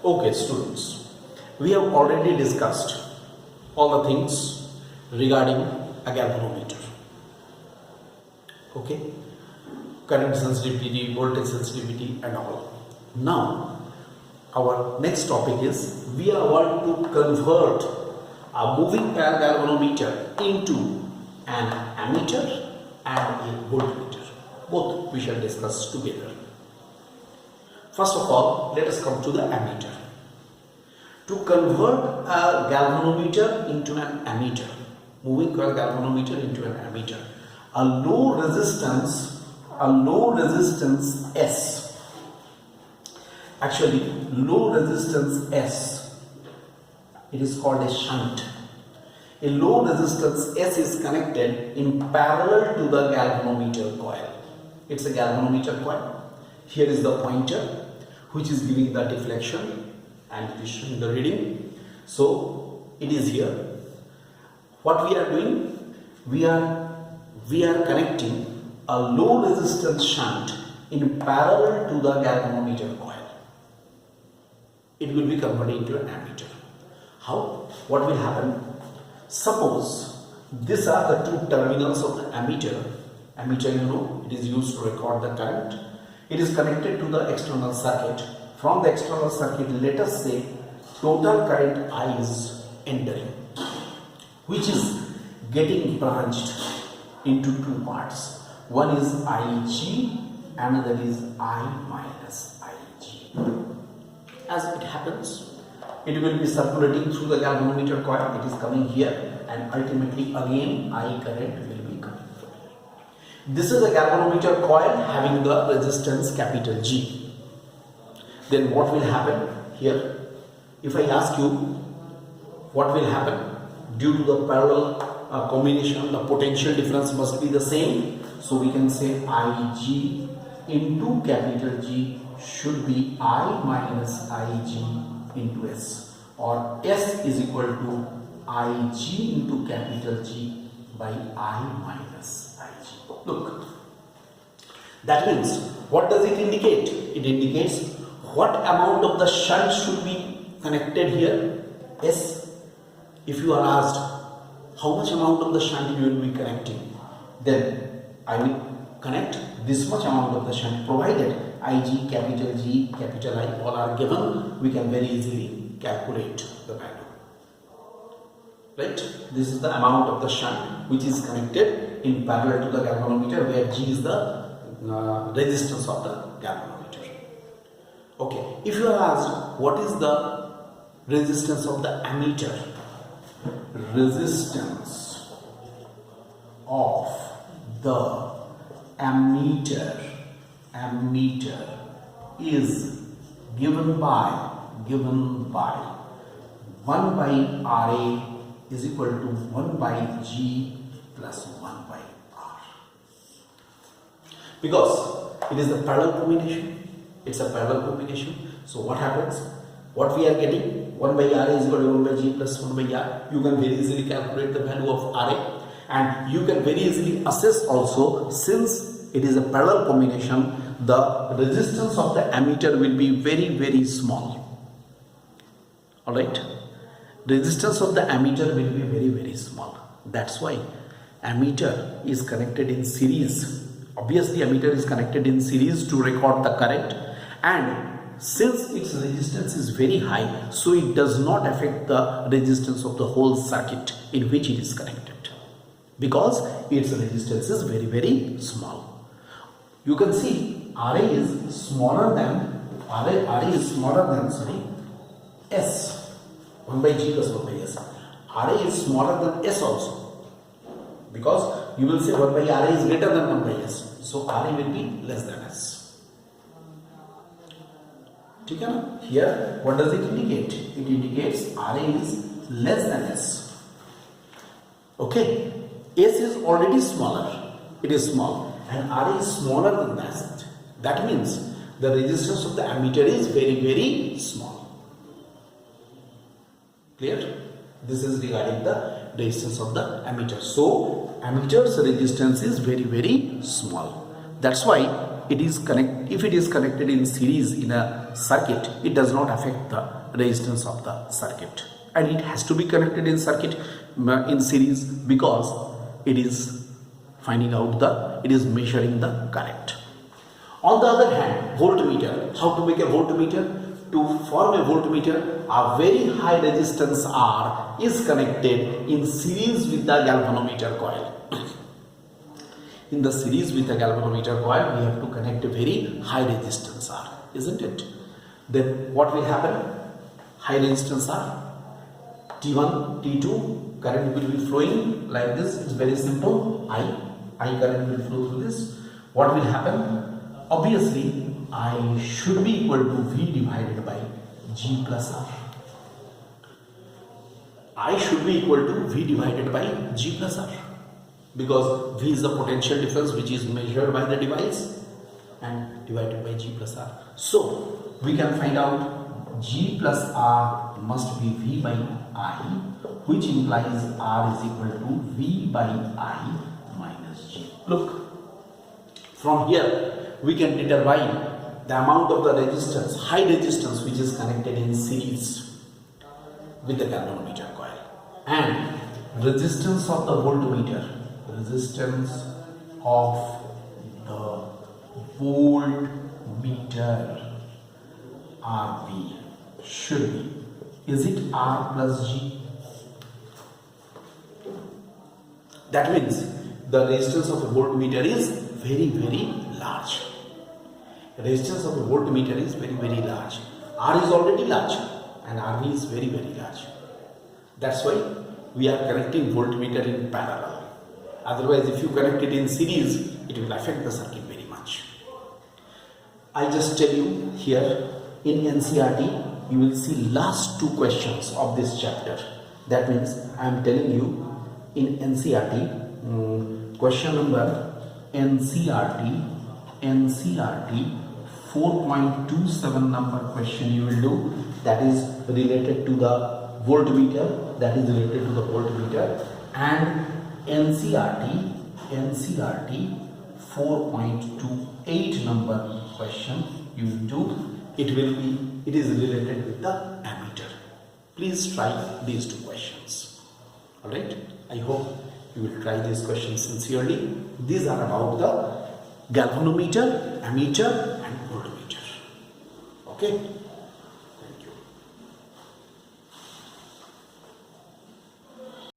Okay, students, we have already discussed all the things regarding a galvanometer. Okay, current sensitivity, voltage sensitivity, and all. Now, our next topic is we are want to convert a moving pair galvanometer into an ammeter and a voltmeter. Both we shall discuss together. First of all, let us come to the ammeter. To convert a galvanometer into an ammeter, moving coil galvanometer into an ammeter, a low resistance S, actually low resistance S, it is called a shunt. A low resistance S is connected in parallel to the galvanometer coil. It's a galvanometer coil. Here is the pointer which is giving the deflection and it is showing the reading. So it is here. What we are doing? We are connecting a low resistance shunt in parallel to the galvanometer coil. It will be converted into an ammeter. How? What will happen? Suppose these are the two terminals of the ammeter. Ammeter, you know, it is used to record the current. It is connected to the external circuit. From the external circuit, let us say total current I is entering, which is getting branched into two parts. One is Ig, another is I minus Ig. As it happens, it will be circulating through the galvanometer coil. It is coming here, and ultimately again I current will be coming from here. This is a galvanometer coil having the resistance capital G. Then what will happen here? If I ask you what will happen due to the parallel combination, the potential difference must be the same. So we can say Ig into capital G should be I minus Ig into S, or S is equal to Ig into capital G by I minus Ig. Look, that means what does it indicate? It indicates what amount of the shunt should be connected here? S. If you are asked how much amount of the shunt you will be connecting, then I will connect this much amount of the shunt, provided Ig, capital G, capital I all are given. We can very easily calculate the value. Right? This is the amount of the shunt which is connected in parallel to the galvanometer, where G is the resistance of the galvanometer. Okay, if you are asked what is the resistance of the ammeter, resistance of the ammeter is given by 1 by Ra is equal to 1 by G plus 1 by R, because it is a parallel combination. It's a parallel combination. So what happens? What we are getting? 1 by Ra is equal to 1 by G plus 1 by R. You can very easily calculate the value of Ra, and you can very easily assess also, since it is a parallel combination, the resistance of the ammeter will be very, very small. Alright? Resistance of the ammeter will be very, very small. That's why ammeter is connected in series. Obviously, ammeter is connected in series to record the current, and since its resistance is very high, so it does not affect the resistance of the whole circuit in which it is connected, because its resistance is very, very small. You can see Ra is smaller than S, 1 by G plus 1 by S. Ra is smaller than S also, because you will say 1 by Ra is greater than 1 by S. So Ra will be less than S. Here, what does it indicate? It indicates Ra is less than S. Okay, S is already smaller. It is small, and Ra is smaller than that. That means the resistance of the ammeter is very, very small. Clear? This is regarding the resistance of the ammeter. So ammeter's resistance is very, very small. That's why if it is connected in series in a circuit, it does not affect the resistance of the circuit, and it has to be connected in circuit in series because it is measuring the current. On the other hand, voltmeter, how to make a voltmeter? To form a voltmeter, a very high resistance R is connected in series with the galvanometer coil. In the series with a galvanometer coil, we have to connect a very high resistance R, isn't it? Then what will happen? High resistance R, T1, T2, current will be flowing like this. It's very simple. I current will flow through this. What will happen? Obviously, I should be equal to V divided by G plus R. I should be equal to V divided by G plus R, because V is the potential difference which is measured by the device and divided by G plus R. So we can find out G plus R must be V by I, which implies R is equal to V by I minus G. Look, from here we can determine the amount of the resistance, high resistance, which is connected in series with the galvanometer coil, and resistance of the voltmeter, resistance of the voltmeter RV should be, is it R plus G? That means the resistance of a voltmeter is very, very large. Resistance of a voltmeter is very, very large. R is already large and RV is very, very large. That's why we are connecting voltmeter in parallel. Otherwise, if you connect it in series, it will affect the circuit very much. I just tell you here, in NCERT, you will see last two questions of this chapter. That means I am telling you in NCERT, question number NCERT 4.27 number question you will do, that is related to the voltmeter, and NCERT 4.28 number question you will do, it is related with the ammeter. Please try these two questions. Alright, I hope you will try these questions sincerely. These are about the galvanometer, ammeter and voltmeter. Okay.